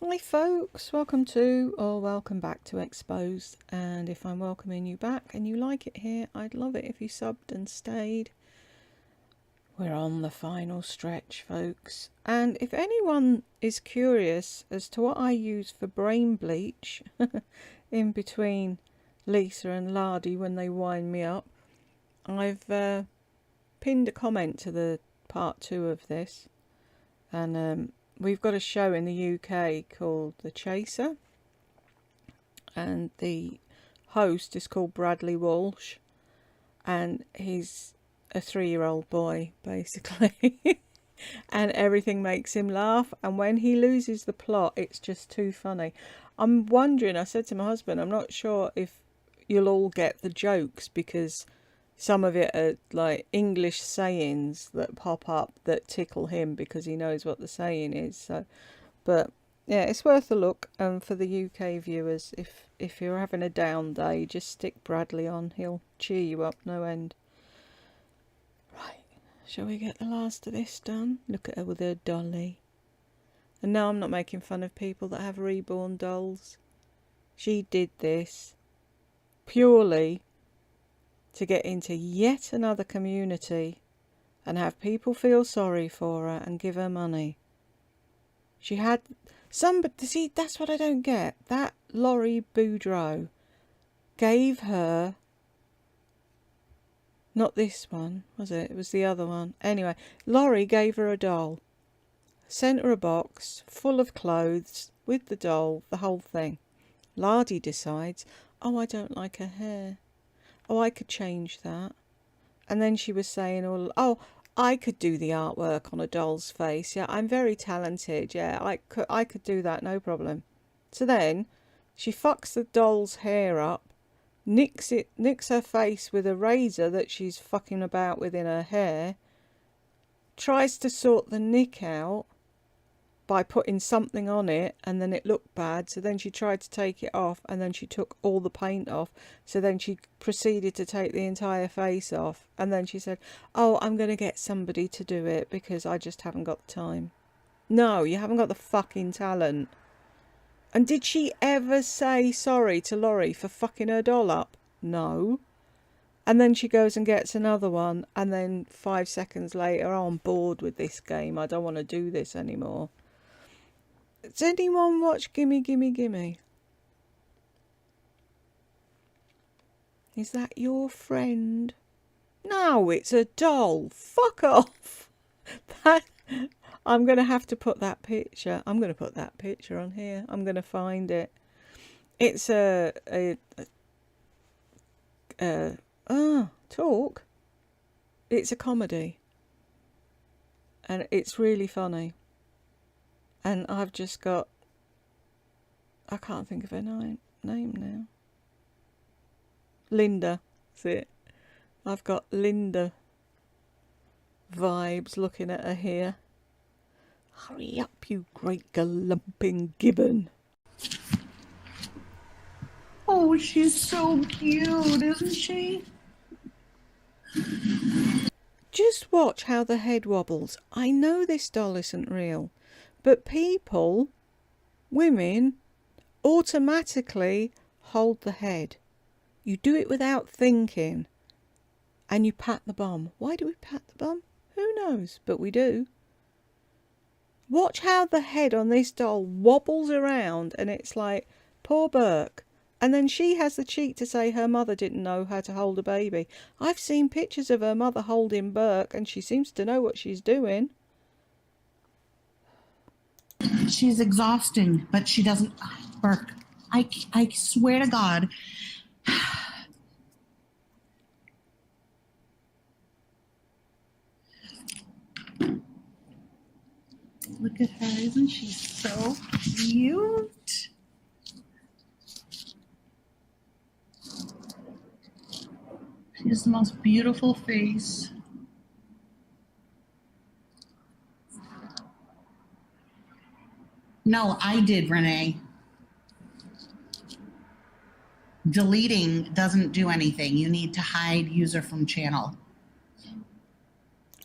Hi folks, welcome to or welcome back to Exposed, and if I'm welcoming you back and you like it here, I'd love it if you subbed and stayed. We're on the final stretch, folks, and if anyone is curious as to what I use for brain bleach in between Lisa and Lardy when they wind me up, I've pinned a comment to the part 2 of this, and we've got a show in the UK called The Chaser, and the host is called Bradley Walsh, and he's a 3-year-old boy basically. And everything makes him laugh, and when he loses the plot it's just too funny. I'm wondering, I said to my husband, I'm not sure if you'll all get the jokes, because some of it are like English sayings that pop up that tickle him because he knows what the saying is. So, but yeah, it's worth a look. For the UK viewers, if you're having a down day, just stick Bradley on. He'll cheer you up no end. Right, shall we get the last of this done? Look at her with her dolly. And no, I'm not making fun of people that have reborn dolls. She did this purely to get into yet another community and have people feel sorry for her and give her money. She had somebody, see, that's what I don't get. That Laurie Boudreau gave her, not this one, was it? It was the other one. Anyway, Laurie gave her a doll, sent her a box full of clothes with the doll, the whole thing. Lardy decides, oh, I don't like her hair. Oh, I could change that. And then she was saying, oh, I could do the artwork on a doll's face. Yeah, I'm very talented. Yeah, I could do that, no problem. So then she fucks the doll's hair up, nicks her face with a razor that she's fucking about with in her hair, tries to sort the nick out by putting something on it, and then it looked bad, so then she tried to take it off, and then she took all the paint off, so then she proceeded to take the entire face off, and then she said, oh, I'm going to get somebody to do it because I just haven't got the time. No, you haven't got the fucking talent. And did she ever say sorry to Laurie for fucking her doll up? No. And then she goes and gets another one, and then 5 seconds later, oh, I'm bored with this game, I don't want to do this anymore. Does anyone watch Gimme Gimme Gimme? Is that your friend? No, it's a doll. Fuck off. That, I'm going to have to put that picture. I'm going to put that picture on here. I'm going to find it. It's talk. It's a comedy. And it's really funny. And I've just got, I can't think of her name now. Linda, that's it. I've got Linda vibes looking at her here. Hurry up, you great galumping gibbon. Oh, she's so cute, isn't she? Just watch how the head wobbles. I know this doll isn't real, but people, women, automatically hold the head. You do it without thinking, and you pat the bum. Why do we pat the bum? Who knows, but we do. Watch how the head on this doll wobbles around, and it's like, poor Burke. And then she has the cheek to say her mother didn't know how to hold a baby. I've seen pictures of her mother holding Burke, and she seems to know what she's doing. She's exhausting, but she doesn't. Burke, I swear to God. Look at her, isn't she so cute? She has the most beautiful face. No, I did, Renee. Deleting doesn't do anything. You need to hide user from channel.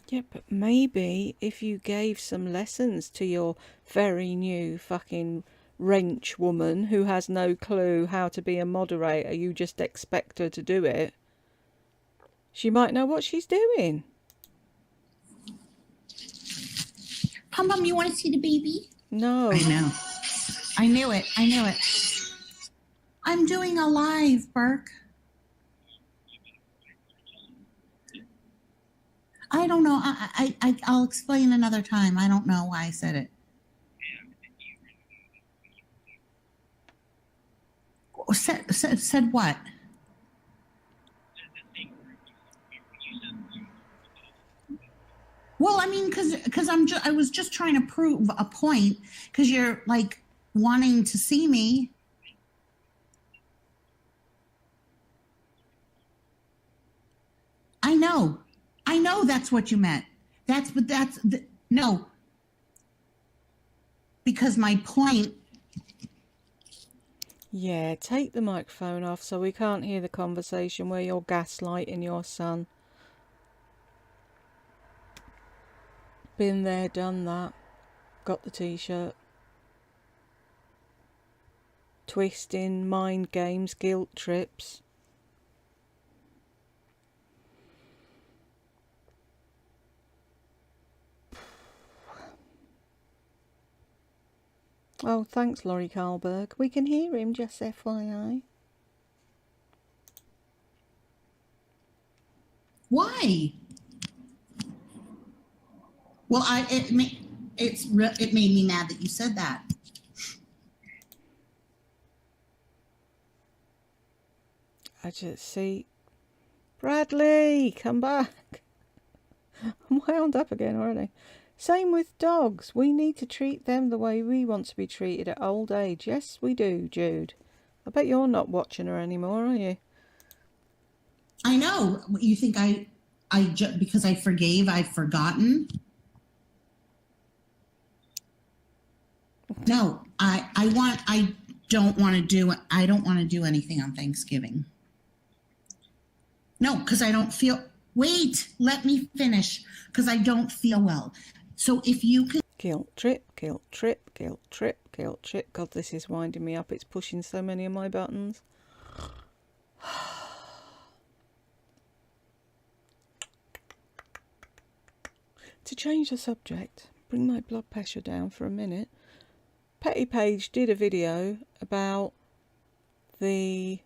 Yeah, but maybe if you gave some lessons to your very new fucking wrench woman who has no clue how to be a moderator. You just expect her to do it. She might know what she's doing. Pum, you want to see the baby? No. I know. I knew it. I'm doing a live, Burke. I don't know. I'll explain another time. I don't know why I said it. Said what? Well, I mean, because I was just trying to prove a point. Because you're like wanting to see me. I know that's what you meant. No. Because my point. Yeah, take the microphone off so we can't hear the conversation where you're gaslighting your son. Been there, done that. Got the t-shirt. Twisting, mind games, guilt trips. Oh, thanks, Laurie Karlberg. We can hear him, just FYI. Why? Well, it made me mad that you said that. I just see Bradley, come back. I'm wound up again already. Same with dogs. We need to treat them the way we want to be treated at old age. Yes, we do, Jude. I bet you're not watching her anymore, are you? I know. You think because I forgave, I've forgotten? No, I don't want to do anything on Thanksgiving. No, because I don't feel. Wait, let me finish. Because I don't feel well. So if you could. Guilt trip, guilt trip, guilt trip, guilt trip. God, this is winding me up. It's pushing so many of my buttons. To change the subject, bring my blood pressure down for a minute. Petty Page did a video about the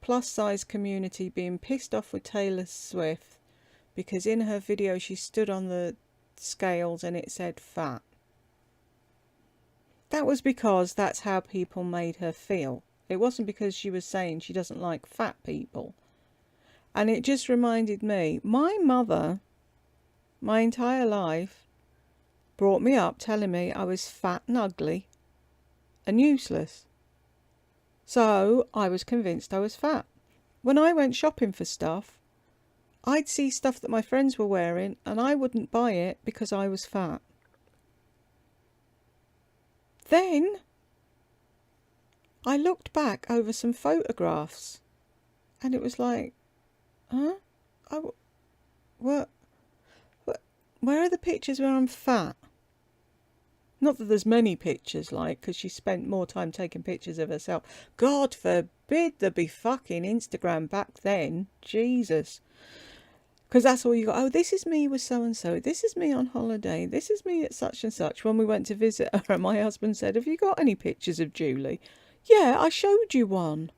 plus size community being pissed off with Taylor Swift because in her video she stood on the scales and it said fat. That was because that's how people made her feel. It wasn't because she was saying she doesn't like fat people. And it just reminded me, my mother, my entire life, brought me up telling me I was fat and ugly and useless. So I was convinced I was fat. When I went shopping for stuff, I'd see stuff that my friends were wearing and I wouldn't buy it because I was fat. Then I looked back over some photographs and it was like, huh? Where are the pictures where I'm fat? Not that there's many pictures, like, because she spent more time taking pictures of herself. God forbid there be fucking Instagram back then. Jesus. Because that's all you got. Oh, this is me with so-and-so. This is me on holiday. This is me at such and such. When we went to visit her, and my husband said, have you got any pictures of Julie? Yeah, I showed you one.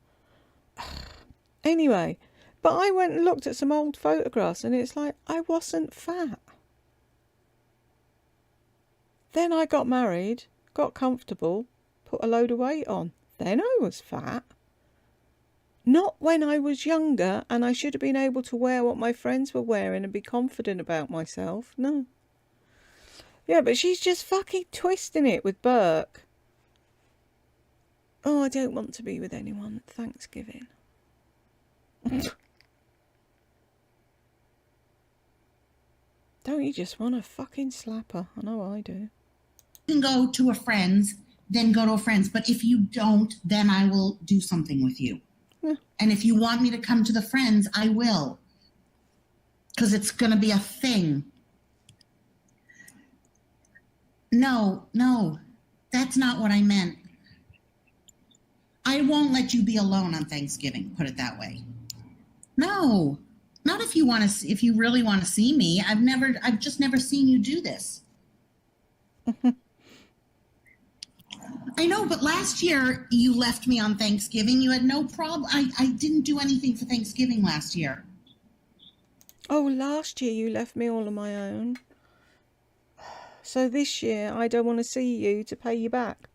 Anyway, but I went and looked at some old photographs, and it's like, I wasn't fat. Then I got married, got comfortable, put a load of weight on. Then I was fat. Not when I was younger and I should have been able to wear what my friends were wearing and be confident about myself. No. Yeah, but she's just fucking twisting it with Burke. Oh, I don't want to be with anyone at Thanksgiving. Don't you just want to fucking slap her? I know I do. You can go to a friend's, then go to a friend's. But if you don't, then I will do something with you. Yeah. And if you want me to come to the friends, I will. Because it's going to be a thing. No. That's not what I meant. I won't let you be alone on Thanksgiving, put it that way. No. Not if you want to, if you really want to see me. I've just never seen you do this. I know, but last year you left me on Thanksgiving. You had no problem. I didn't do anything for Thanksgiving last year. Oh, last year you left me all on my own. So this year I don't want to see you to pay you back.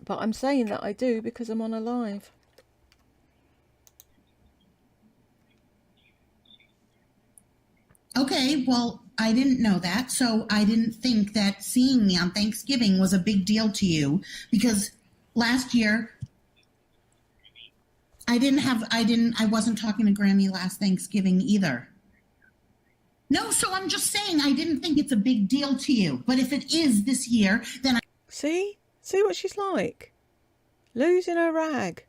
But I'm saying that I do because I'm on a live. Okay, well, I didn't know that, so I didn't think that seeing me on Thanksgiving was a big deal to you, because last year I wasn't talking to Grammy last Thanksgiving either. No, so I'm just saying I didn't think it's a big deal to you, but if it is this year, then See what she's like, losing her rag,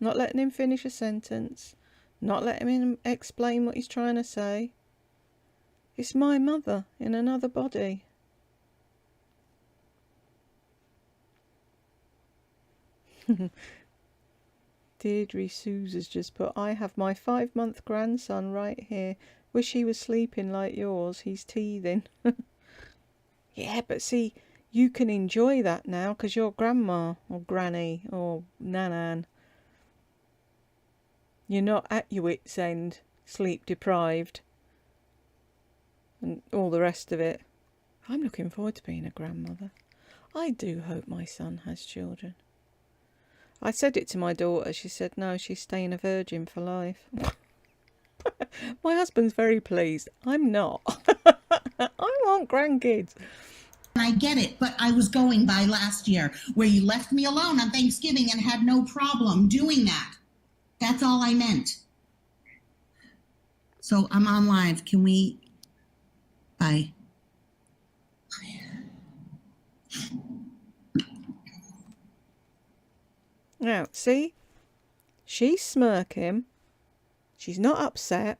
not letting him finish a sentence, not letting him explain what he's trying to say. It's my mother in another body. Deirdre Sousa's just put, I have my 5-month grandson right here. Wish he was sleeping like yours. He's teething. Yeah, but see, you can enjoy that now because you're grandma or granny or nanan. You're not at your wit's end, sleep deprived, and all the rest of it. I'm looking forward to being a grandmother. I do hope my son has children. I said it to my daughter. She said no, she's staying a virgin for life. My husband's very pleased. I'm not. I want grandkids. I get it, but I was going by last year where you left me alone on Thanksgiving and had no problem doing that. That's all I meant. So I'm on live. Can we? Bye. Now, see? She's smirking. She's not upset.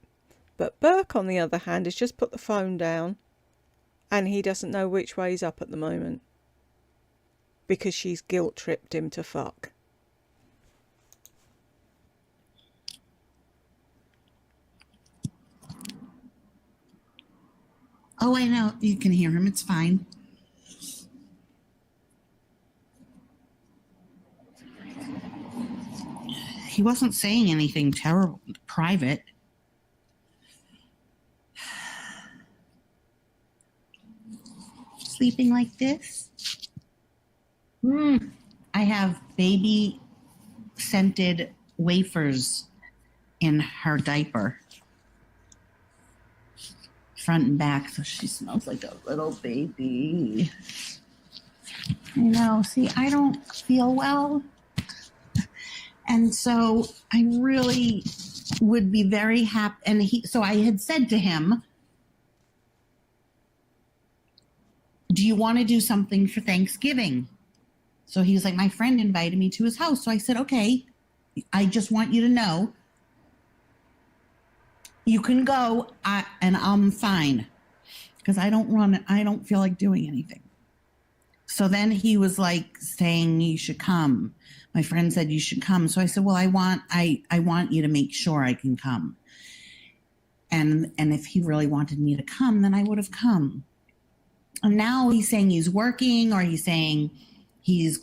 But Burke, on the other hand, has just put the phone down. And he doesn't know which way's up at the moment. Because she's guilt-tripped him to fuck. Oh, I know. You can hear him. It's fine. He wasn't saying anything terrible, private. Sleeping like this? I have baby scented wafers in her diaper. Front and back, so she smells like a little baby. I know. See, I don't feel well. And so I really would be very happy. And so I had said to him, do you want to do something for Thanksgiving? So he was like, my friend invited me to his house. So I said, okay, I just want you to know you can go and I'm fine because I don't feel like doing anything. So then he was like saying you should come. My friend said you should come. So I said, well, I want you to make sure I can come. And if he really wanted me to come, then I would have come. And now he's saying he's working, or he's saying he's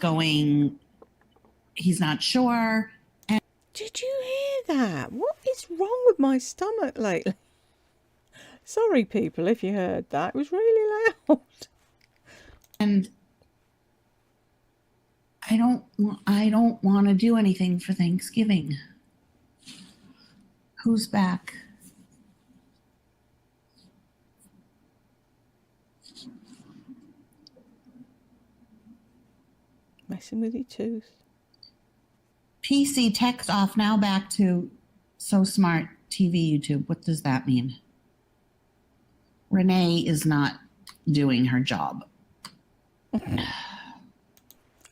not sure. And did you hear that? What is wrong with my stomach lately? Sorry, people, if you heard that. It was really loud. And I don't want to do anything for Thanksgiving. Who's back? Messing with your tooth. PC text off, now back to So Smart TV YouTube. What does that mean? Renee is not doing her job.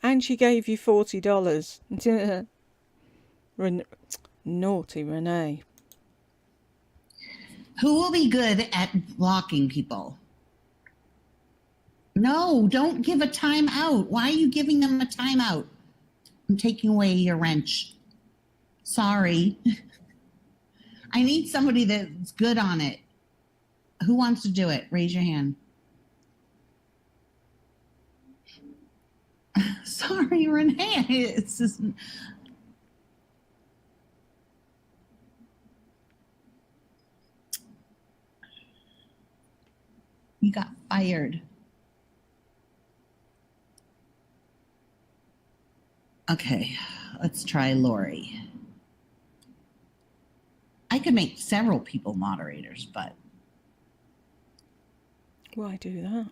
And she gave you $40. Naughty Renee. Who will be good at blocking people? No, don't give a timeout. Why are you giving them a timeout? I'm taking away your wrench. Sorry. I need somebody that's good on it. Who wants to do it? Raise your hand. Sorry, Renee. It's just... You got fired. Okay, let's try Lori. I could make several people moderators, but... Why do that?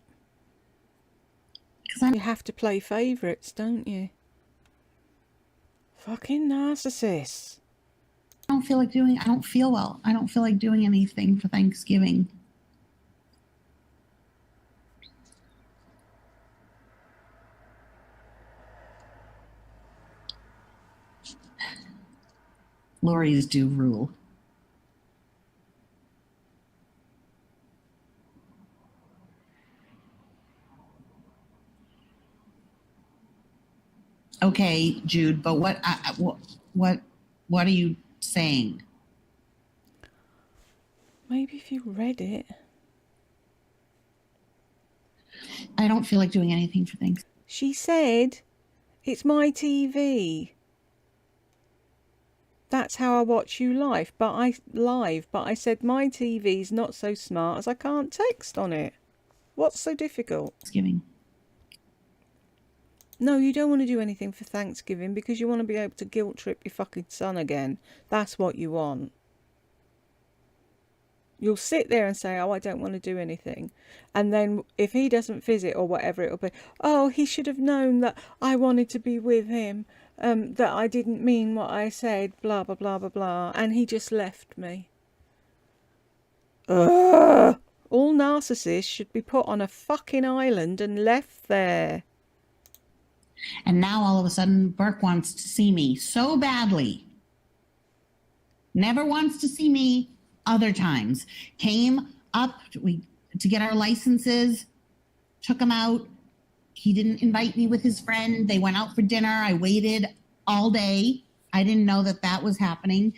Because You have to play favourites, don't you? Fucking narcissists. I don't feel well. I don't feel like doing anything for Thanksgiving. Lori's do rule. Okay, Jude, but what are you saying? Maybe if you read it. I don't feel like doing anything for Thanksgiving. She said, it's my TV. That's how I watch you live. But I said my TV's not so smart as I can't text on it. What's so difficult? Thanksgiving. No, you don't want to do anything for Thanksgiving because you want to be able to guilt trip your fucking son again. That's what you want. You'll sit there and say, oh, I don't want to do anything. And then if he doesn't visit or whatever it'll be, oh, he should have known that I wanted to be with him, that I didn't mean what I said, blah, blah, blah, blah, blah. And he just left me. Ugh. All narcissists should be put on a fucking island and left there. And now all of a sudden, Burke wants to see me so badly. Never wants to see me other times. Came up to get our licenses, took him out. He didn't invite me with his friend. They went out for dinner. I waited all day. I didn't know that was happening.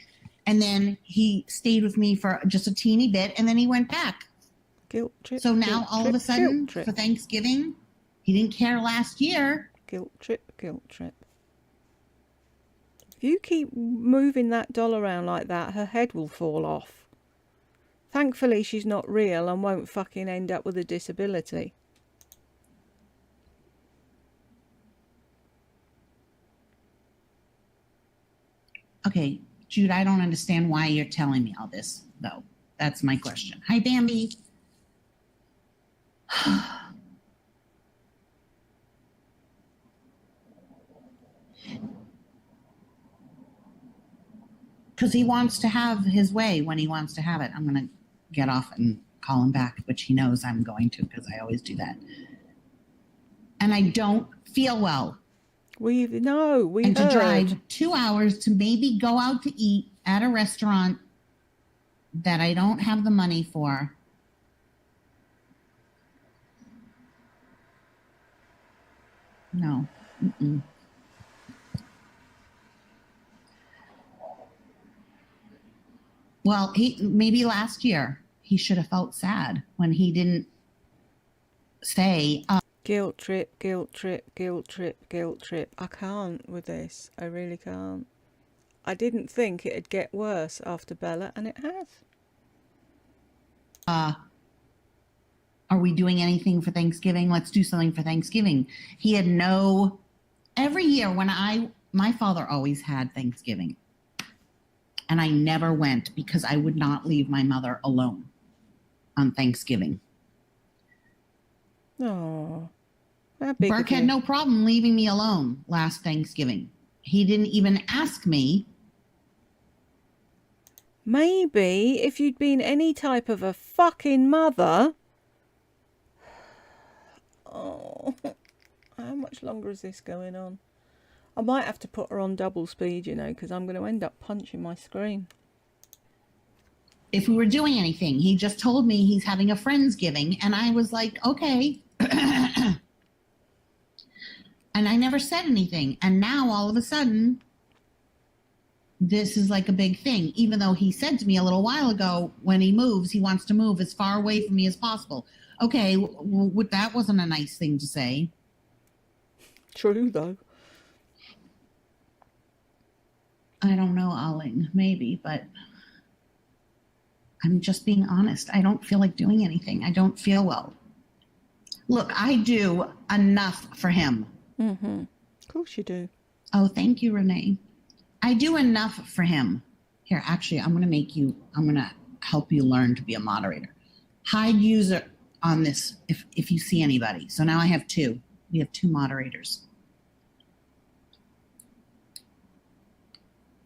And then he stayed with me for just a teeny bit, and then he went back. Guilt trip. So now all of a sudden, for Thanksgiving, he didn't care last year. Guilt trip, guilt trip. If you keep moving that doll around like that, her head will fall off. Thankfully, she's not real and won't fucking end up with a disability. Okay, Jude, I don't understand why you're telling me all this, though. That's my question. Hi, Bambi. Because he wants to have his way when he wants to have it. I'm going to get off and call him back, which he knows I'm going to because I always do that. And I don't feel well. We and heard. To drive 2 hours to maybe go out to eat at a restaurant that I don't have the money for. No. Mm-mm. Well, maybe last year he should have felt sad when he didn't say... Guilt trip, guilt trip, guilt trip, guilt trip. I can't with this. I really can't. I didn't think it'd get worse after Bella, and it has. Are we doing anything for Thanksgiving? Let's do something for Thanksgiving. He had no... Every year when my father always had Thanksgiving. And I never went because I would not leave my mother alone on Thanksgiving. Oh, Burke had no problem leaving me alone last Thanksgiving. He didn't even ask me. Maybe if you'd been any type of a fucking mother. Oh, how much longer is this going on? I might have to put her on double speed, because I'm going to end up punching my screen. If we were doing anything, he just told me he's having a Friendsgiving, and I was like, okay. And I never said anything. And now all of a sudden, this is like a big thing, even though he said to me a little while ago, when he moves, he wants to move as far away from me as possible. Okay, that wasn't a nice thing to say. True, though. I don't know, Aling, maybe, but I'm just being honest. I don't feel like doing anything. I don't feel well. Look, I do enough for him. Mm-hmm. Of course you do. Oh, thank you, Renee. I do enough for him. Here, actually, I'm going to help you learn to be a moderator. Hide user on this if you see anybody. So now I have two. We have two moderators.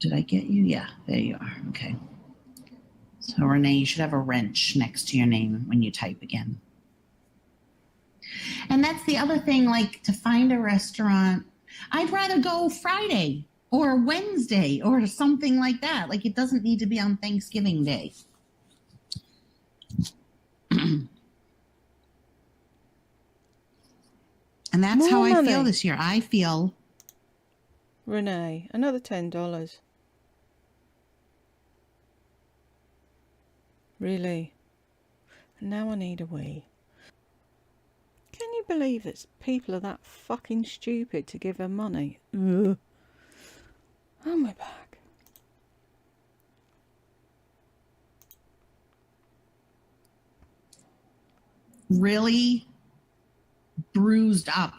Did I get you? Yeah, there you are. Okay. So Renee, you should have a wrench next to your name when you type again. And that's the other thing, like to find a restaurant. I'd rather go Friday or Wednesday or something like that. Like it doesn't need to be on Thanksgiving Day. And that's More how I money. feel this year. I feel... Renee, another $10. Really? And now I need a wee. Can you believe that people are that fucking stupid to give her money? Ugh. And we're back. Really bruised up.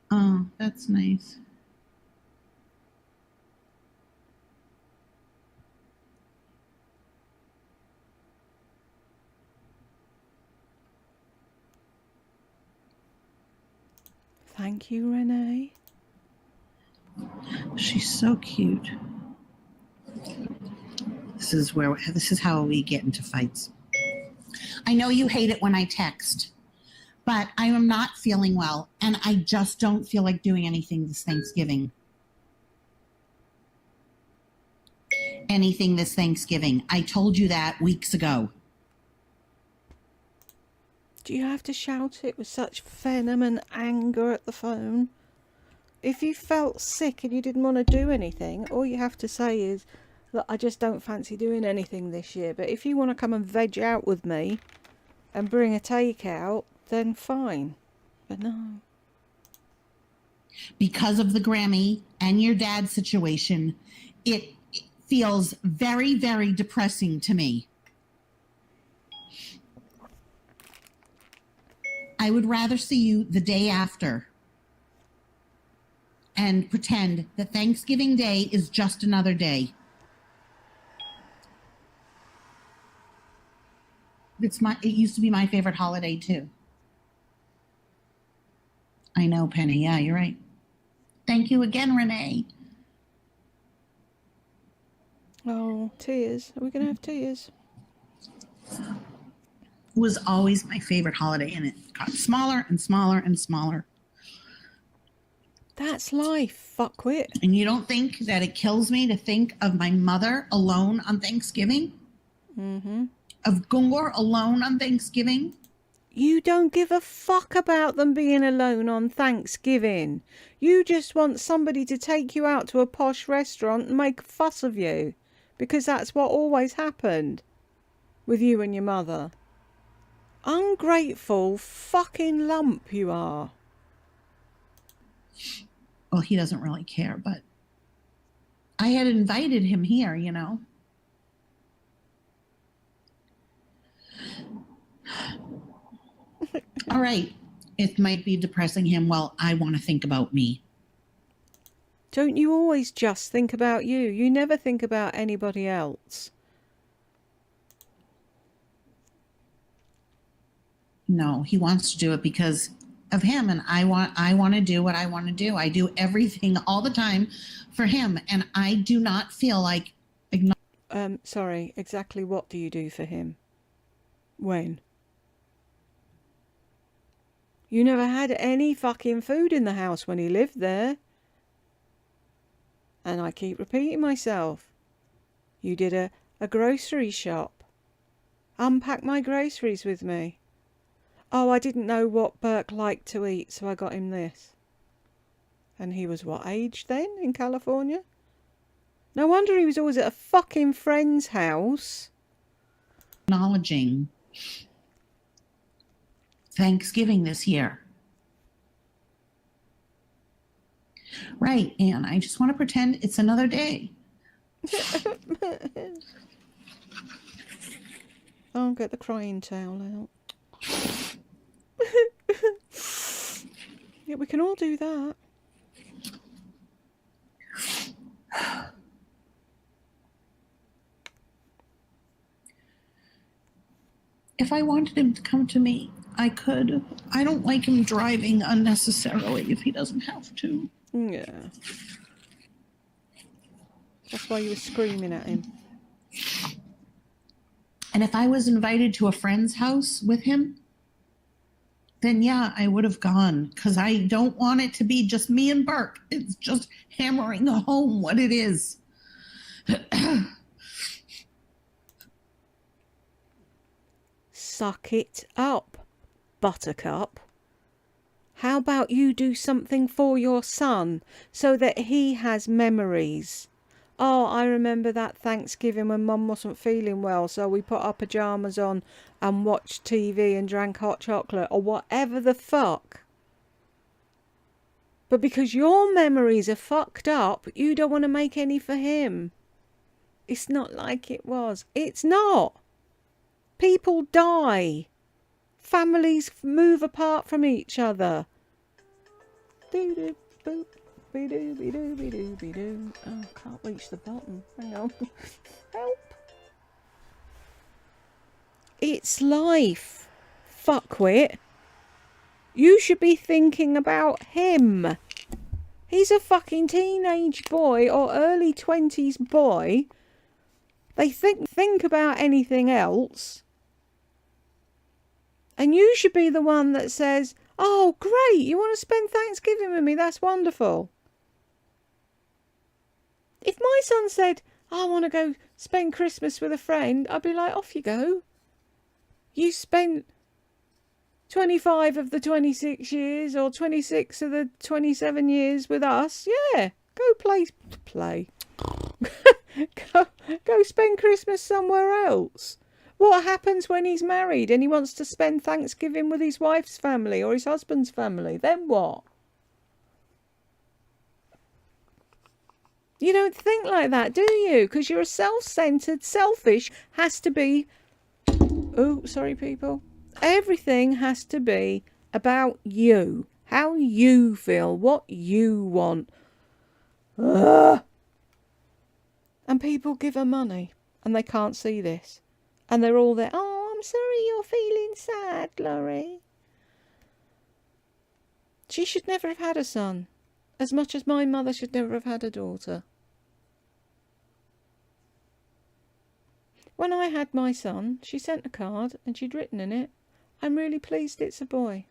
Oh, that's nice. Thank you, Renee. She's so cute. This is how we get into fights. I know you hate it when I text, but I am not feeling well, and I just don't feel like doing anything this Thanksgiving. I told you that weeks ago. Do you have to shout it with such venom and anger at the phone? If you felt sick and you didn't want to do anything, all you have to say is, look, I just don't fancy doing anything this year. But if you want to come and veg out with me and bring a takeout, then fine. But no. Because of the Grammy and your dad's situation, it feels very, very depressing to me. I would rather see you the day after and pretend that Thanksgiving Day is just another day. It used to be my favorite holiday too. I know, Penny. Yeah, you're right. Thank you again, Renee. Oh, tears. Are we going to have tears? It was always my favorite holiday, and it got smaller and smaller and smaller. That's life, fuckwit. And you don't think that it kills me to think of my mother alone on Thanksgiving? Mm-hmm. Of Gungur alone on Thanksgiving? You don't give a fuck about them being alone on Thanksgiving. You just want somebody to take you out to a posh restaurant and make a fuss of you. Because that's what always happened with you and your mother. Ungrateful fucking lump you are. Well, he doesn't really care, but I had invited him here, you know. All right. It might be depressing him. Well, I want to think about me. Don't you always just think about you? You never think about anybody else. No, he wants to do it because of him, and I want to do what I want to do. I do everything all the time for him, and I do not feel like sorry, exactly what do you do for him? When? You never had any fucking food in the house when he lived there. And I keep repeating myself. You did a grocery shop. Unpack my groceries with me. Oh, I didn't know what Burke liked to eat, so I got him this. And he was what age then in California? No wonder he was always at a fucking friend's house. Acknowledging Thanksgiving this year. Right, and I just want to pretend it's another day. I'll get the crying towel out. Yeah, we can all do that. If I wanted him to come to me, I could. I don't like him driving unnecessarily if he doesn't have to. Yeah. That's why you were screaming at him. And if I was invited to a friend's house with him, then yeah, I would have gone, because I don't want it to be just me and Burke. It's just hammering home what it is. Suck it up, Buttercup. How about you do something for your son so that he has memories? Oh, I remember that Thanksgiving when Mum wasn't feeling well, so we put our pyjamas on and watched TV and drank hot chocolate or whatever the fuck. But because your memories are fucked up, you don't want to make any for him. It's not like it was. It's not. People die. Families move apart from each other. Doo-doo, boop. Be-doo-be-doo-be-doo-be-doo. Oh, can't reach the button. Hang on. Help. It's life. Fuckwit. You should be thinking about him. He's a fucking teenage boy or early 20s boy. They think about anything else. And you should be the one that says, oh, great, you want to spend Thanksgiving with me? That's wonderful. If my son said, I want to go spend Christmas with a friend, I'd be like, off you go. You spent 25 of the 26 years or 26 of the 27 years with us. Yeah, go play. go spend Christmas somewhere else. What happens when he's married and he wants to spend Thanksgiving with his wife's family or his husband's family? Then what? You don't think like that, do you? Because you're a self-centered, selfish, has to be... Oh, sorry, people. Everything has to be about you. How you feel. What you want. Ugh. And people give her money. And they can't see this. And they're all there. Oh, I'm sorry you're feeling sad, Laurie. She should never have had a son. As much as my mother should never have had a daughter. When I had my son, she sent a card and she'd written in it, I'm really pleased it's a boy.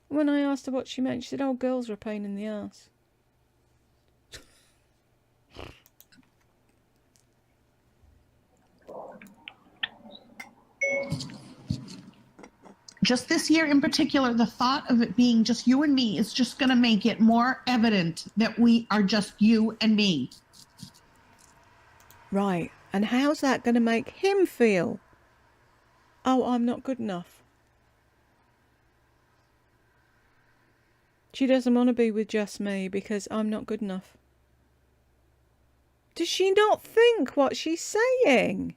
When I asked her what she meant, she said, oh, girls are a pain in the arse. Just this year in particular, the thought of it being just you and me is just going to make it more evident that we are just you and me. Right. And how's that going to make him feel? Oh, I'm not good enough. She doesn't want to be with just me because I'm not good enough. Does she not think what she's saying?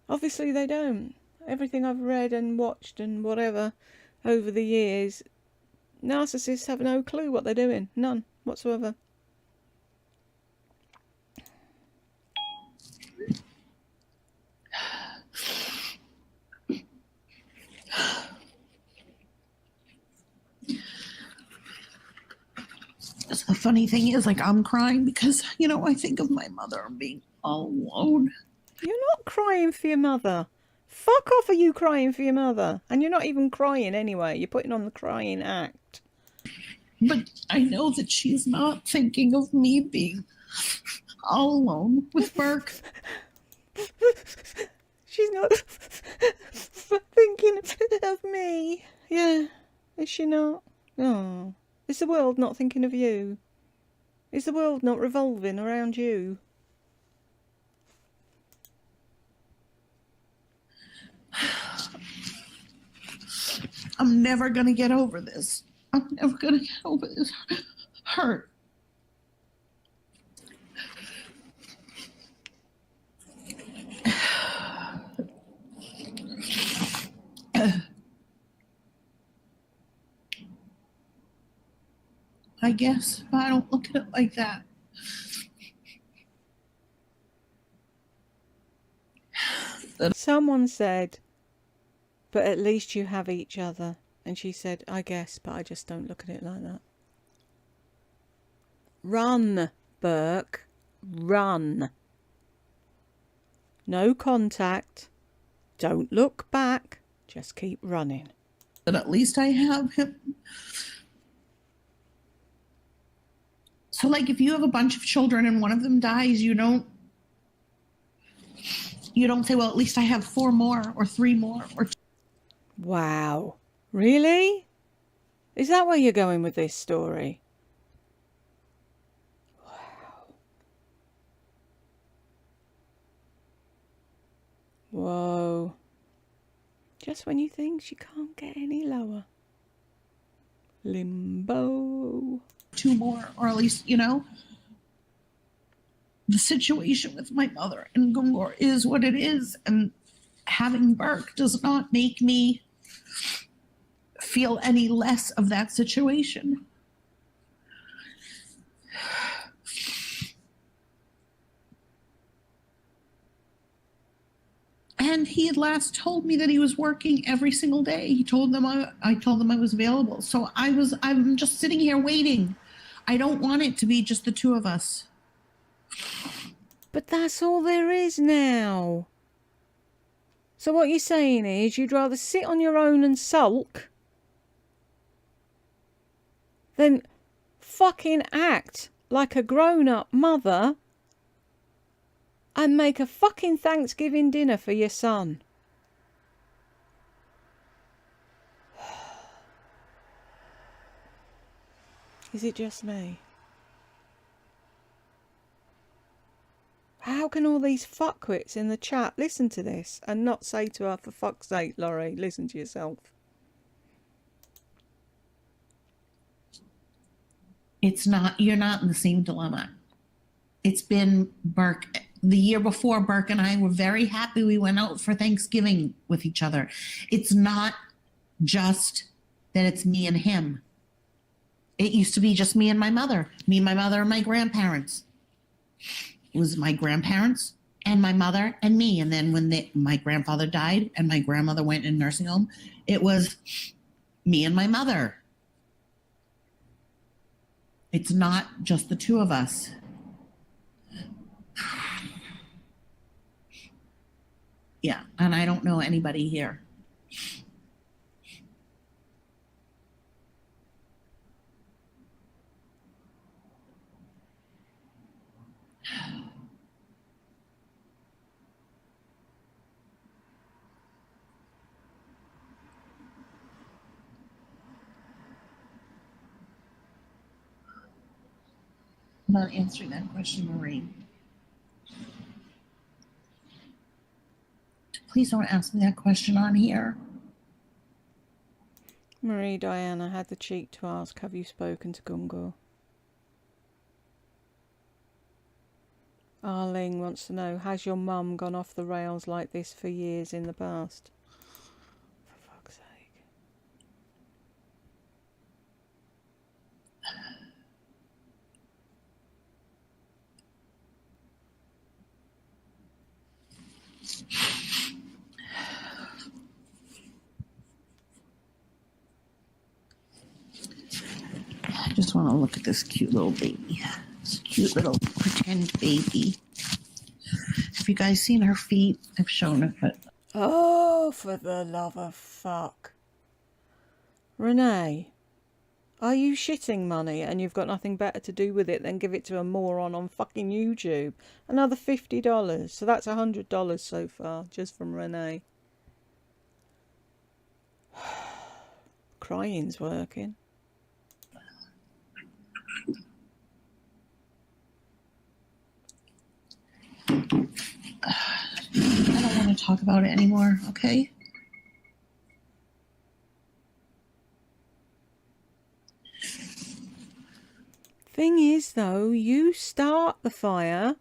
Obviously they don't. Everything I've read and watched and whatever over the years, narcissists have no clue what they're doing. None whatsoever. So the funny thing is, like, I'm crying because, you know, I think of my mother being all alone. You're not crying for your mother. Fuck off, are you crying for your mother? And you're not even crying anyway. You're putting on the crying act. But I know that she's not thinking of me being all alone with Burke. She's not thinking of me. Yeah, is she not? Oh, is the world not thinking of you? Is the world not revolving around you? I'm never going to get over this. I'm never going to get over this hurt. I guess, but I don't look at it like that. Someone said, but at least you have each other. And she said, I guess, but I just don't look at it like that. Run, Burke. Run. No contact. Don't look back. Just keep running. But at least I have him. So, like, if you have a bunch of children and one of them dies, you don't say, well, at least I have 4 more or 3 more or 2. Wow. Really? Is that where you're going with this story? Wow. Whoa. Just when you think she can't get any lower. Limbo. 2 more, or at least, the situation with my mother and Gungor is what it is, and having Burke does not make me feel any less of that situation. And he had last told me that he was working every single day. He told them I told them I was available. So I'm just sitting here waiting. I don't want it to be just the 2 of us. But that's all there is now. So what you're saying is you'd rather sit on your own and sulk than fucking act like a grown-up mother and make a fucking Thanksgiving dinner for your son. Is it just me? How can all these fuckwits in the chat listen to this and not say to her, for fuck's sake, Laurie, listen to yourself? You're not in the same dilemma. It's been Burke. The year before, Burke and I were very happy we went out for Thanksgiving with each other. It's not just that it's me and him. It used to be just me and my mother and my grandparents. It was my grandparents and my mother and me. And then when my grandfather died and my grandmother went in nursing home, it was me and my mother. It's not just the 2 of us. Yeah, and I don't know anybody here. I'm not answering that question, Marie. Please don't ask me that question on here. Marie Diana had the cheek to ask, have you spoken to Gungor? Arling wants to know, has your mum gone off the rails like this for years in the past? For fuck's sake. I just want to look at this cute little baby. This cute little pretend baby. Have you guys seen her feet? I've shown it, but... Oh, for the love of fuck. Renee, Are you shitting money and you've got nothing better to do with it than give it to a moron on fucking YouTube? Another $50. So that's $100 so far, just from Renee. Crying's working. I don't want to talk about it anymore, okay? Thing is, though, you start the fire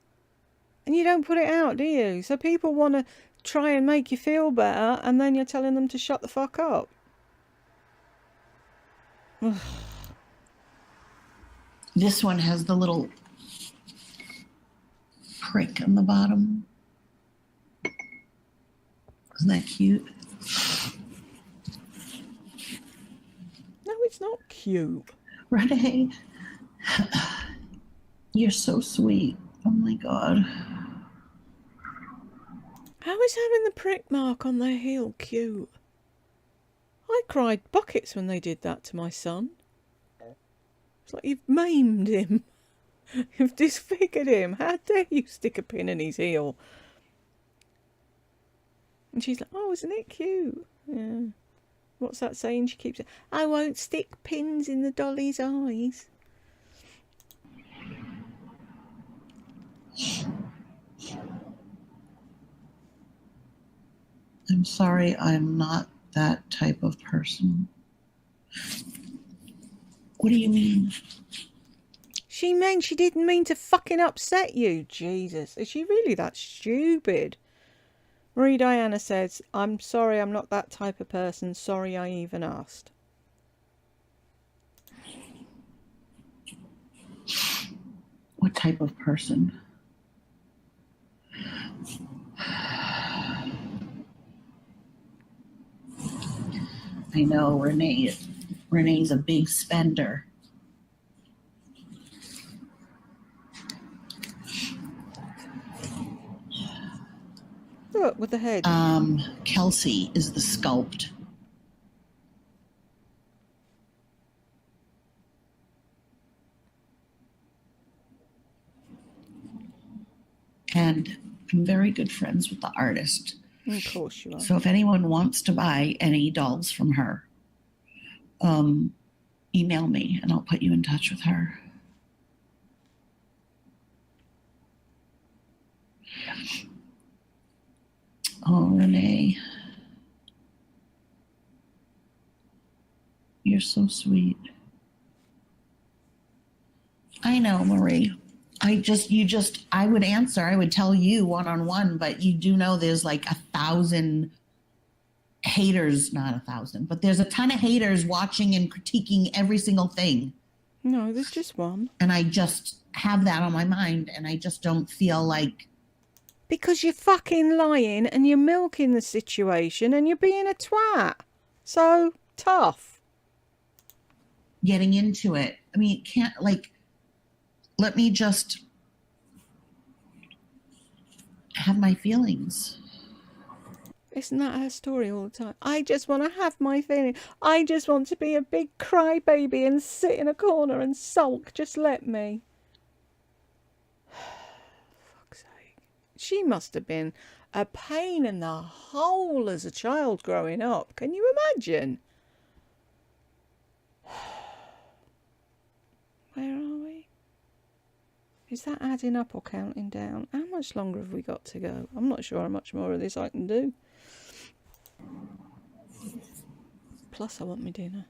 and you don't put it out, do you? So people want to try and make you feel better, and then you're telling them to shut the fuck up. This one has the little prick on the bottom. Isn't that cute? No, it's not cute. Renee, you're so sweet. Oh my God. How is having the prick mark on their heel cute? I cried buckets when they did that to my son. It's like you've maimed him. You've disfigured him. How dare you stick a pin in his heel? And she's like, oh, isn't it cute? Yeah. What's that saying? She keeps saying, I won't stick pins in the dolly's eyes. I'm sorry, I'm not that type of person. What do you mean? She didn't mean to fucking upset you. Jesus, is she really that stupid? Marie Diana says, I'm sorry, I'm not that type of person. Sorry I even asked. What type of person? I know Renee's a big spender. Look, with the head. Kelsey is the sculpt. And I'm very good friends with the artist. Of course you are. So if anyone wants to buy any dolls from her, email me and I'll put you in touch with her. Oh, Renee. You're so sweet. I know, Marie. I would answer, I would tell you one-on-one, but you do know there's like 1,000 haters, not 1,000, but there's a ton of haters watching and critiquing every single thing. No, there's just one. And I just have that on my mind, and I just don't feel like... Because you're fucking lying and you're milking the situation and you're being a twat. So, tough. Getting into it. I mean, it can't, like... Let me just have my feelings. Isn't that her story all the time? I just want to have my feelings. I just want to be a big crybaby and sit in a corner and sulk. Just let me. Fuck's sake. She must have been a pain in the hole as a child growing up. Can you imagine? Where are we? Is that adding up or counting down? How much longer have we got to go? I'm not sure how much more of this I can do. Plus, I want my dinner.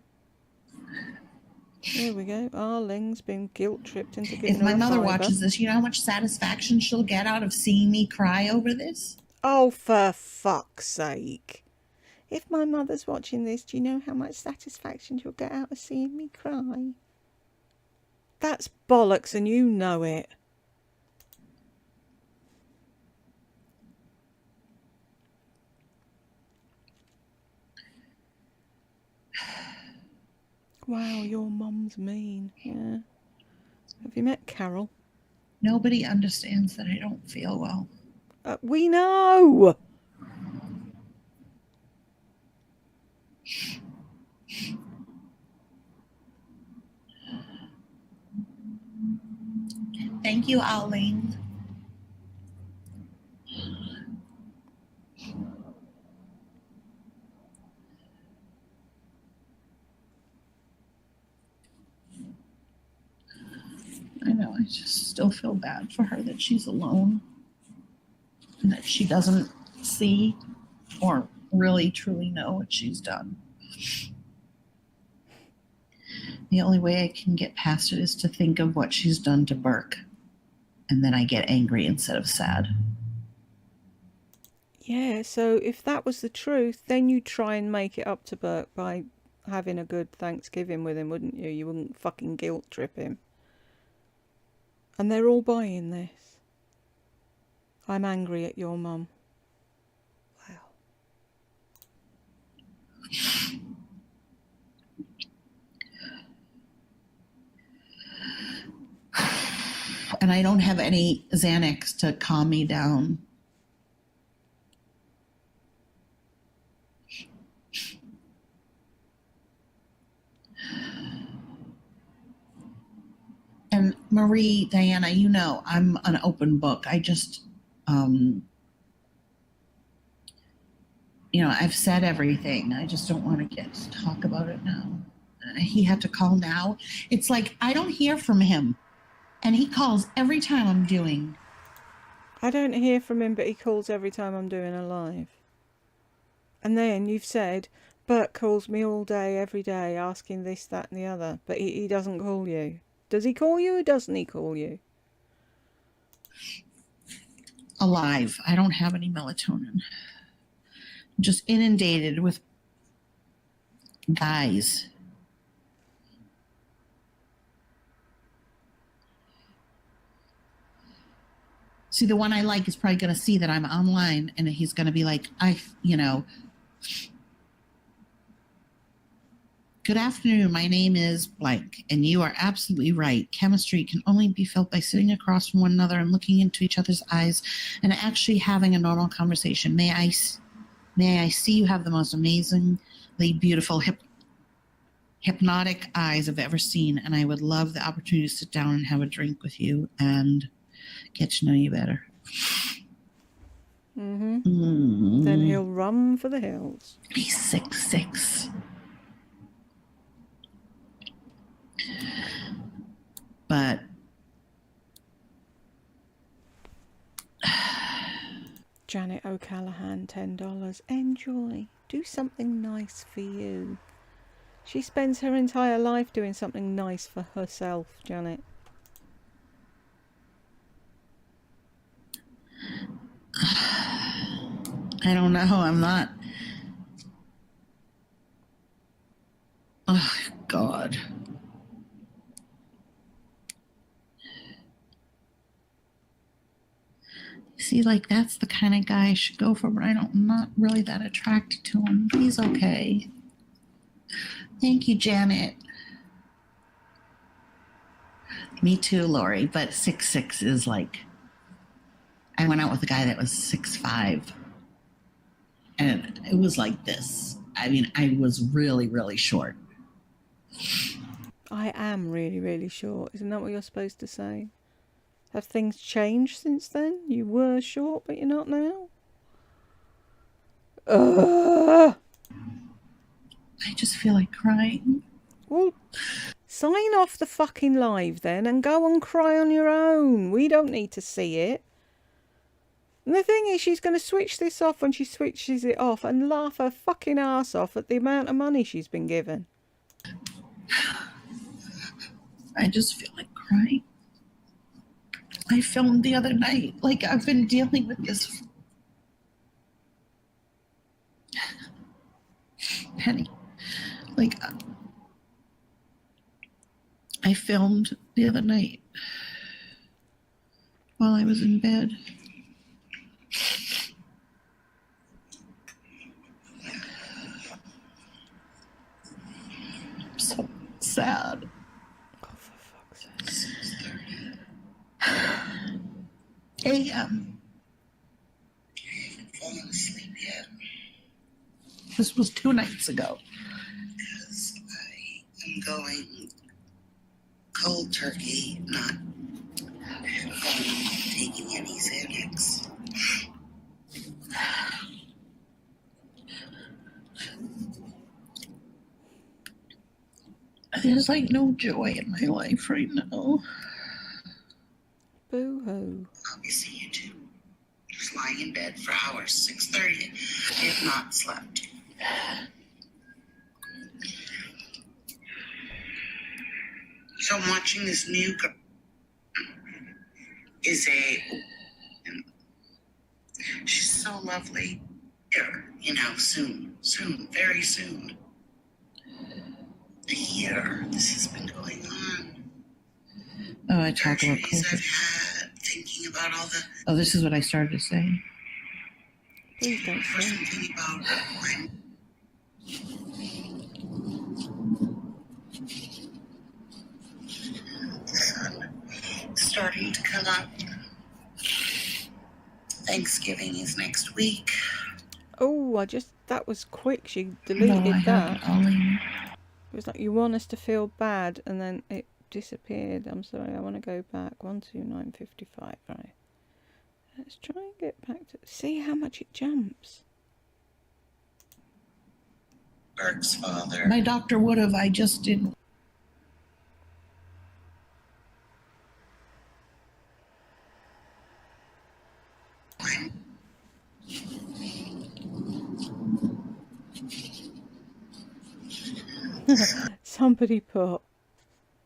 There we go. Arling's been guilt-tripped into giving If my her a mother fiver. watches this, you know how much satisfaction she'll get out of seeing me cry over this? Oh, for fuck's sake. If my mother's watching this, do you know how much satisfaction she'll get out of seeing me cry? That's bollocks and you know it. Wow, your mum's mean. Yeah. Have you met Carol? Nobody understands that I don't feel well. We know. Thank you, Owling. I know, I just still feel bad for her that she's alone and that she doesn't see or really truly know what she's done. The only way I can get past it is to think of what she's done to Burke, and then I get angry instead of sad. Yeah, so if that was the truth, then you'd try and make it up to Burke by having a good Thanksgiving with him, wouldn't you? You wouldn't fucking guilt trip him. And they're all buying this. I'm angry at your mum. Wow. And I don't have any Xanax to calm me down. And Marie, Diana, you know, I'm an open book. I just, I've said everything. I just don't want to get to talk about it now. He had to call now. It's like I don't hear from him. And he calls every time I'm doing. I don't hear from him, but he calls every time I'm doing a live. And then you've said, Burke calls me all day, every day, asking this, that and the other. But he doesn't call you. Does he call you or doesn't he call you? Alive. I don't have any melatonin. I'm just inundated with guys. See, the one I like is probably going to see that I'm online and he's going to be like, good afternoon. My name is blank. And you are absolutely right. Chemistry can only be felt by sitting across from one another and looking into each other's eyes and actually having a normal conversation. May I see you have the most amazingly beautiful hypnotic eyes I've ever seen. And I would love the opportunity to sit down and have a drink with you and get to know you better. Then he'll run for the hills. He's 6'6". But Janet O'Callaghan, $10. Enjoy. Do something nice for you. She spends her entire life doing something nice for herself, Janet. I don't know. I'm not. Oh, God. See, like, that's the kind of guy I should go for, but I'm not really that attracted to him. He's okay. Thank you, Janet. Me too, Lori, but 6'6" is like... I went out with a guy that was 6'5", and it was like this. I mean, I was really, really short. I am really, really short. Isn't that what you're supposed to say? Have things changed since then? You were short, but you're not now? I just feel like crying. Well, sign off the fucking live then and go and cry on your own. We don't need to see it. And the thing is, she's going to switch this off when she switches it off and laugh her fucking ass off at the amount of money she's been given. I just feel like crying. I filmed the other night. Like, I've been dealing with this. Penny. Like, I filmed the other night while I was in bed. I'm so sad. Oh, for fuck's sake. 6:30 a.m. I haven't fallen asleep yet. This was 2 nights ago. Because I am going cold turkey, not taking any Xanax. There's like no joy in my life right now. Boo-hoo. Obviously, you too. Just lying in bed for hours, 6:30. If not slept. So I'm watching this new she's so lovely. Here, soon, very soon. A year this has been going on. Oh, I talk about COVID. I've had thinking about all the. Oh, this is what I started to say. Please don't say. Something about the sun starting to come up. Thanksgiving is next week. Oh, that was quick. She deleted that. It was like, you want us to feel bad, and then it disappeared. I'm sorry, I want to go back. 12955, right. Let's try and get back to... See how much it jumps. Berg's father. My doctor would have, I just didn't. Somebody put,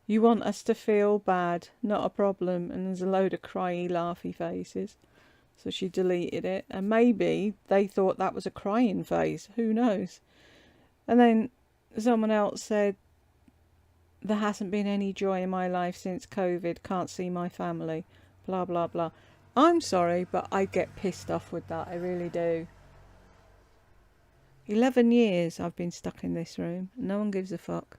you want us to feel bad, not a problem, and there's a load of cryy laughy faces. So she deleted it, and maybe they thought that was a crying face, who knows. And then someone else said, there hasn't been any joy in my life since COVID, can't see my family, blah blah blah. I'm sorry, but I get pissed off with that, I really do. 11 years I've been stuck in this room, and no one gives a fuck.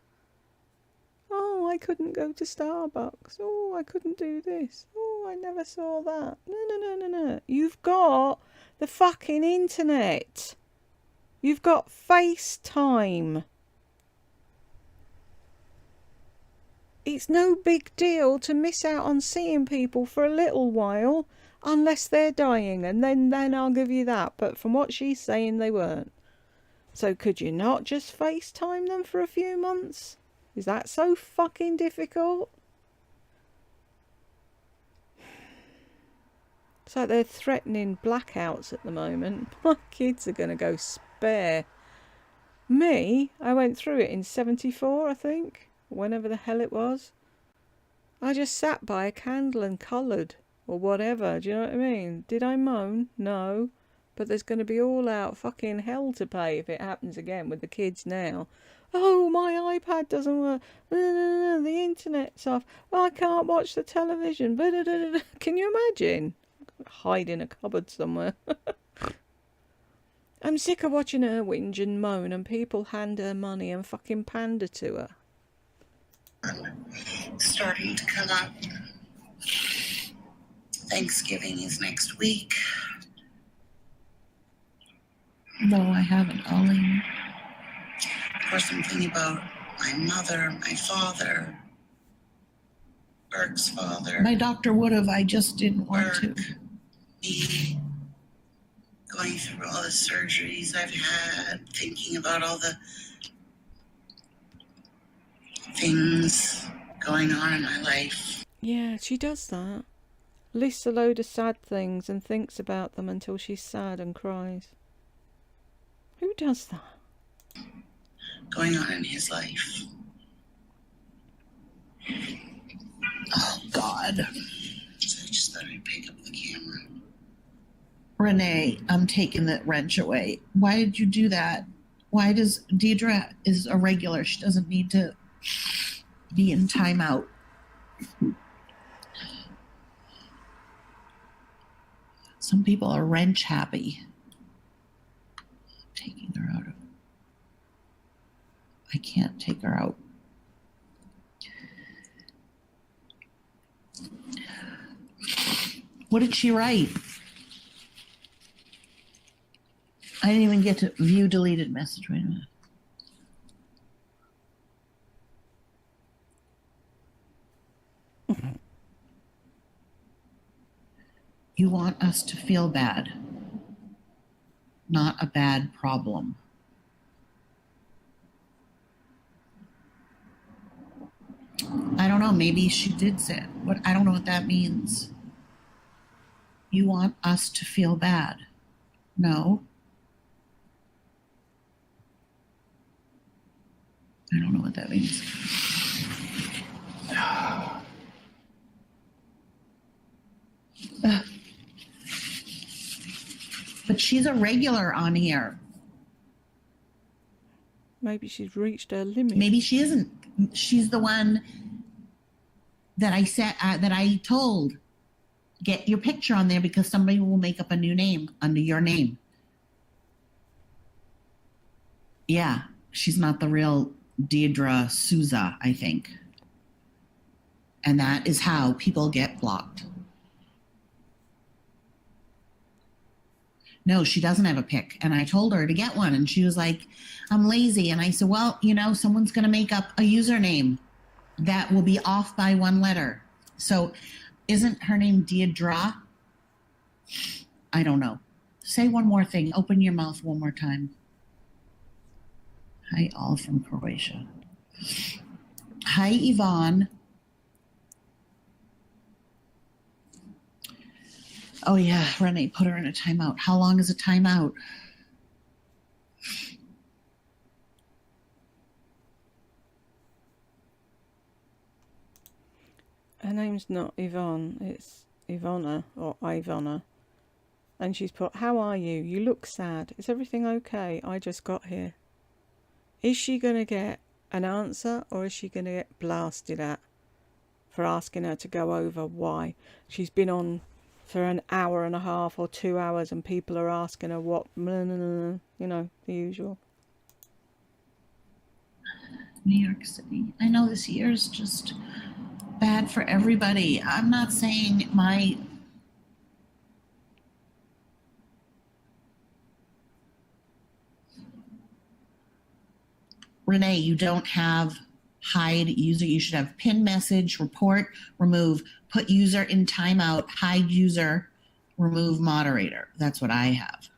Oh, I couldn't go to Starbucks. Oh, I couldn't do this. Oh, I never saw that. No. You've got the fucking internet. You've got FaceTime. It's no big deal to miss out on seeing people for a little while, unless they're dying, and then I'll give you that. But from what she's saying, they weren't. So could you not just FaceTime them for a few months? Is that so fucking difficult? It's like they're threatening blackouts at the moment. My kids are going to go spare. Me, I went through it in 74, I think. Whenever the hell it was. I just sat by a candle and coloured. Or whatever, do you know what I mean? Did I moan? No. But there's going to be all out fucking hell to pay if it happens again with the kids now. Oh, my iPad doesn't work. The internet's off. Oh, I can't watch the television. Can you imagine? Hide in a cupboard somewhere. I'm sick of watching her whinge and moan and people hand her money and fucking pander to her. Starting to come up. Thanksgiving is next week. No, I haven't, Ollie. Of course, I'm thinking about my mother, my father, Berg's father. My doctor would have, I just didn't want to. Me, going through all the surgeries I've had, thinking about all the things going on in my life. Yeah, she does that. Lists a load of sad things and thinks about them until she's sad and cries. Who does that? Going on in his life. Oh, God. So I just thought I'd pick up the camera. Renee, I'm taking the wrench away. Why did you do that? Why does Deidre is a regular? She doesn't need to be in timeout. Some people are wrench happy. Taking her out of. I can't take her out. What did she write? I didn't even get to view deleted message. Wait a minute. You want us to feel bad, not a bad problem. I don't know. Maybe she did say it. What? I don't know what that means. You want us to feel bad. No. I don't know what that means. But she's a regular on here. Maybe she's reached her limit. Maybe she isn't. She's the one that I said that I told, get your picture on there because somebody will make up a new name under your name. Yeah, she's not the real Deirdre Souza, I think. And that is how people get blocked. No, she doesn't have a pic. And I told her to get one. And she was like, I'm lazy. And I said, well, you know, someone's going to make up a username that will be off by one letter. So isn't her name Deirdre? I don't know. Say one more thing. Open your mouth one more time. Hi, all from Croatia. Hi, Yvonne. Oh, yeah, Renee put her in a timeout. How long is a timeout? Her name's not Yvonne, it's Ivona or Ivona. And she's put, how are you? You look sad. Is everything okay? I just got here. Is she going to get an answer or is she going to get blasted at for asking her to go over why? She's been on for an hour and a half or 2 hours and people are asking her what, you know, the usual. New York City. I know this year is just bad for everybody. I'm not saying my Renee, you don't have hide user. You should have pin message, report, remove, put user in timeout, hide user, remove moderator. That's what I have.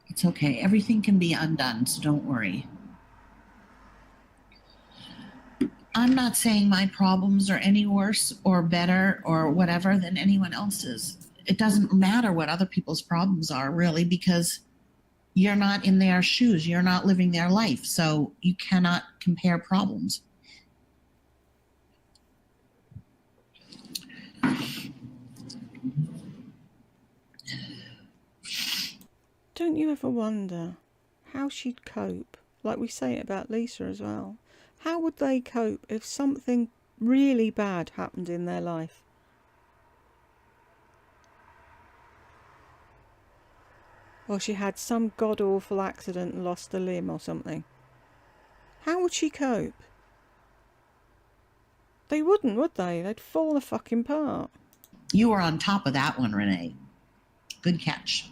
It's okay. Everything can be undone, so don't worry. I'm not saying my problems are any worse or better or whatever than anyone else's. It doesn't matter what other people's problems are, really, because you're not in their shoes. You're not living their life. So you cannot compare problems. Don't you ever wonder how she'd cope? Like we say it about Lisa as well. How would they cope if something really bad happened in their life? Or she had some god-awful accident and lost a limb or something. How would she cope? They wouldn't, would they? They'd fall the fucking apart. You were on top of that one, Renee. Good catch.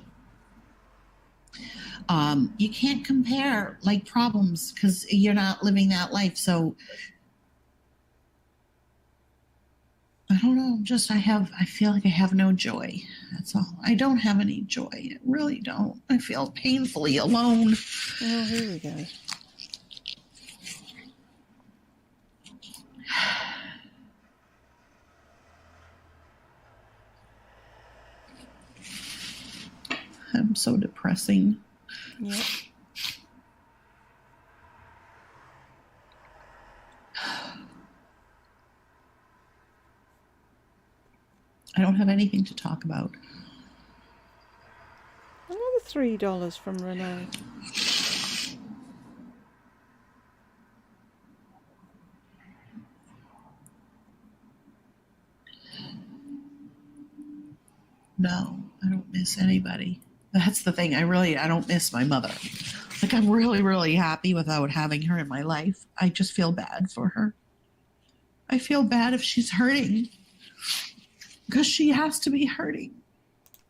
You can't compare like problems because you're not living that life. So I don't know. I feel like I have no joy. That's all. I don't have any joy. I really don't. I feel painfully alone. Oh, here we go. I'm so depressing. Yep. I don't have anything to talk about. Another $3 from Renee. No, I don't miss anybody. That's the thing. I don't miss my mother. Like, I'm really, really happy without having her in my life. I just feel bad for her. I feel bad if she's hurting because she has to be hurting.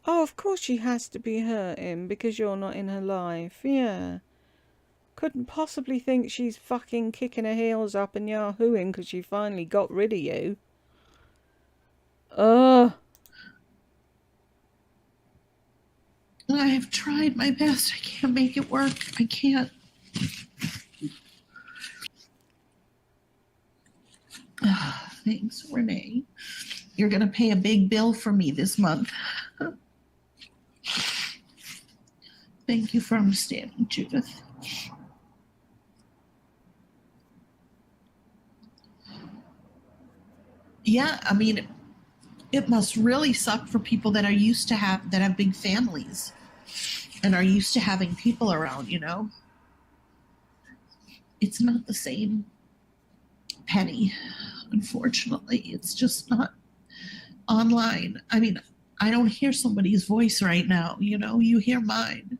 Oh, of course she has to be hurting because you're not in her life. Yeah. Of couldn't possibly think she's fucking kicking her heels up and yahooing because she finally got rid of you. Ugh. I have tried my best. I can't make it work. I can't. Thanks, Renee. You're going to pay a big bill for me this month. Thank you for understanding, Judith. Yeah, I mean, it must really suck for people that are used to that have big families and are used to having people around, you know? It's not the same penny, unfortunately. It's just not online. I mean, I don't hear somebody's voice right now, you know? You hear mine.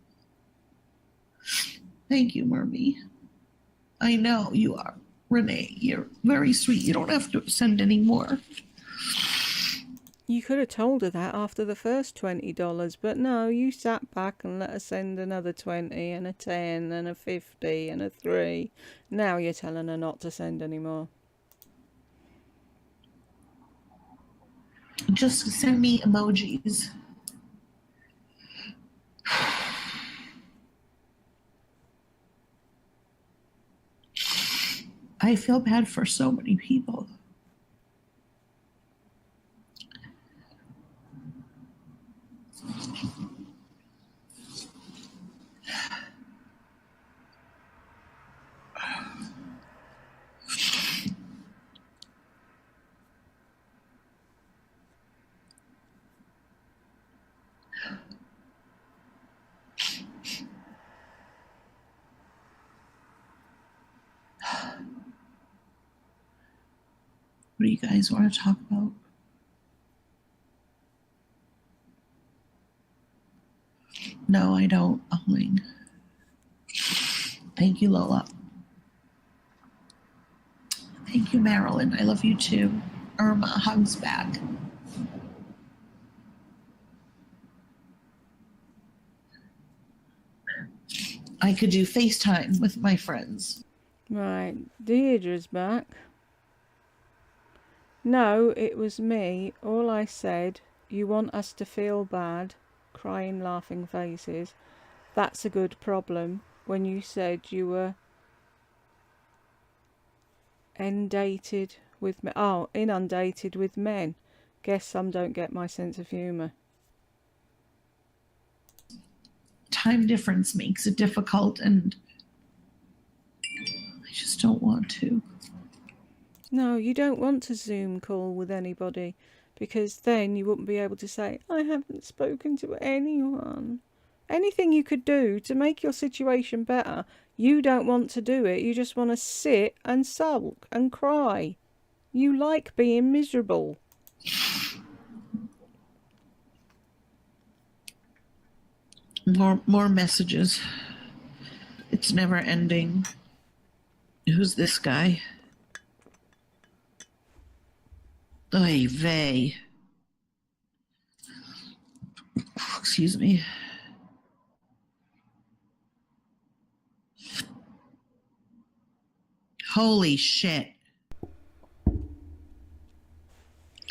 Thank you, Mermy. I know you are. Renee, you're very sweet. You don't have to send any more. You could have told her that after the first $20, but no, you sat back and let her send another 20 and a 10 and a 50 and a 3. Now you're telling her not to send any more. Just send me emojis. I feel bad for so many people. What do you guys want to talk about? No, I don't. Owing. Thank you, Lola. Thank you, Marilyn. I love you too. Irma, hugs back. I could do FaceTime with my friends. Right, Deirdre's back. No, it was me. All I said, you want us to feel bad, crying, laughing faces. That's a good problem. When you said you were inundated with men. Guess some don't get my sense of humour. Time difference makes it difficult, and I just don't want to. No, you don't want to Zoom call with anybody, because then you wouldn't be able to say, I haven't spoken to anyone. Anything you could do to make your situation better, you don't want to do it. You just want to sit and sulk and cry. You like being miserable. More messages. It's never ending. Who's this guy? Oy vey. Excuse me. Holy shit.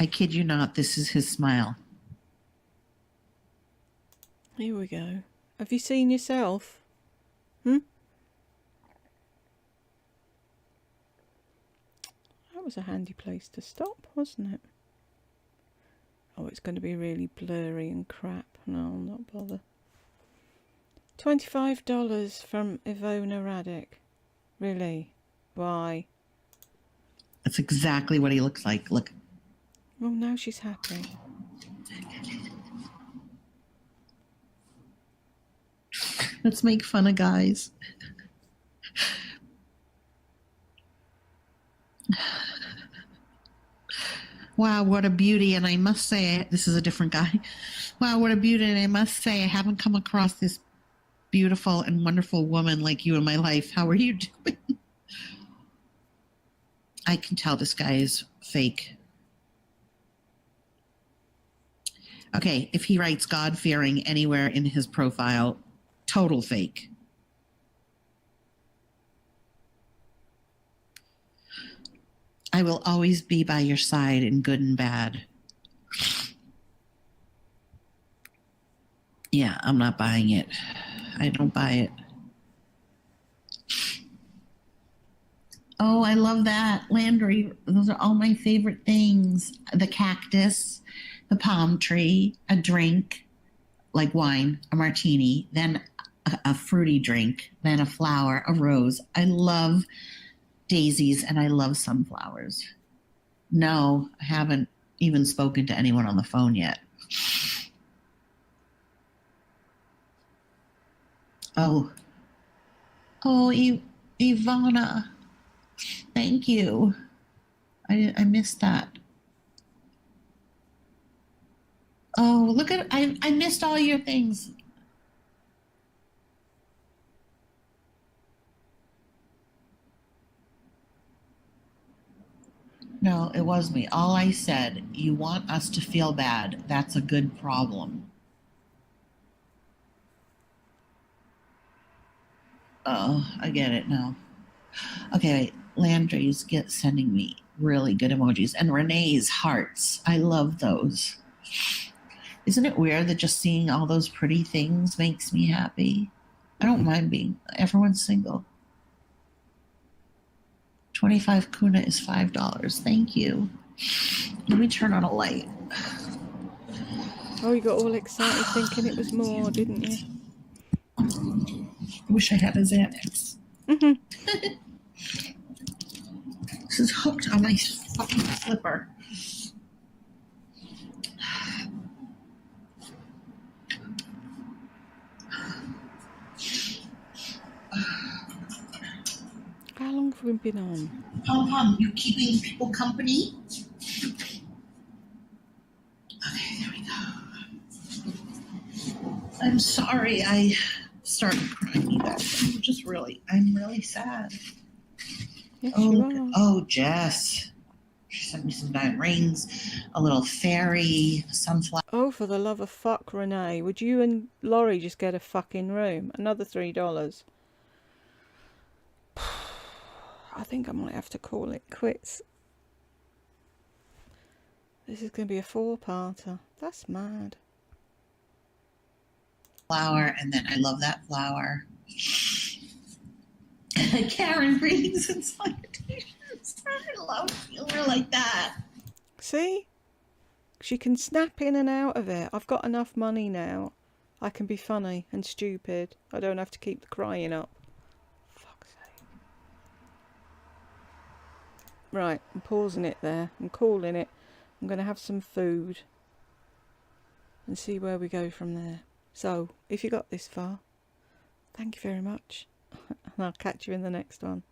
I kid you not, this is his smile. Here we go. Have you seen yourself? That was a handy place to stop, wasn't it? Oh, it's going to be really blurry and crap. No, I'll not bother. $25 from Ivona Radic. Really? Why? That's exactly what he looks like. Look. Well, now she's happy. Let's make fun of guys. Wow, what a beauty. And I must say, this is a different guy. Wow, what a beauty. And I must say, I haven't come across this beautiful and wonderful woman like you in my life. How are you doing? I can tell this guy is fake. Okay, if he writes God-fearing anywhere in his profile, total fake. I will always be by your side in good and bad. Yeah, I'm not buying it. I don't buy it. Oh, I love that. Landry, those are all my favorite things. The cactus, the palm tree, a drink, like wine, a martini, then a fruity drink, then a flower, a rose. I love daisies and I love sunflowers. No, I haven't even spoken to anyone on the phone yet. Oh, oh, Ivana, thank you. I missed that. Oh, look at I missed all your things. No, it was me. All I said, you want us to feel bad. That's a good problem. Oh, I get it now. Okay, wait. Landry's sending me really good emojis. And Renee's hearts. I love those. Isn't it weird that just seeing all those pretty things makes me happy? I don't mind being, everyone's single. 25 kuna is $5. Thank you. Let me turn on a light. Oh, you got all excited thinking it was more, didn't you? I wish I had a Xanax. This is hooked on my fucking slipper. How long have we been on? Pom, you keeping people company? Okay, there we go. I'm sorry I started crying, you guys. I'm really sad. Yes, you are. Oh, Jess. She sent me some diamond rings, a little fairy, a sunflower. Oh, for the love of fuck, Renee. Would you and Laurie just get a fucking room? Another $3. I think I might have to call it quits. This is going to be a 4-parter. That's mad. Flower, and then I love that flower. Karen brings and salutations. I love humor like that. See? She can snap in and out of it. I've got enough money now. I can be funny and stupid. I don't have to keep the crying up. Fuck's sake. Right, I'm pausing it there. I'm calling it. I'm going to have some food and see where we go from there. So, if you got this far, thank you very much. And I'll catch you in the next one.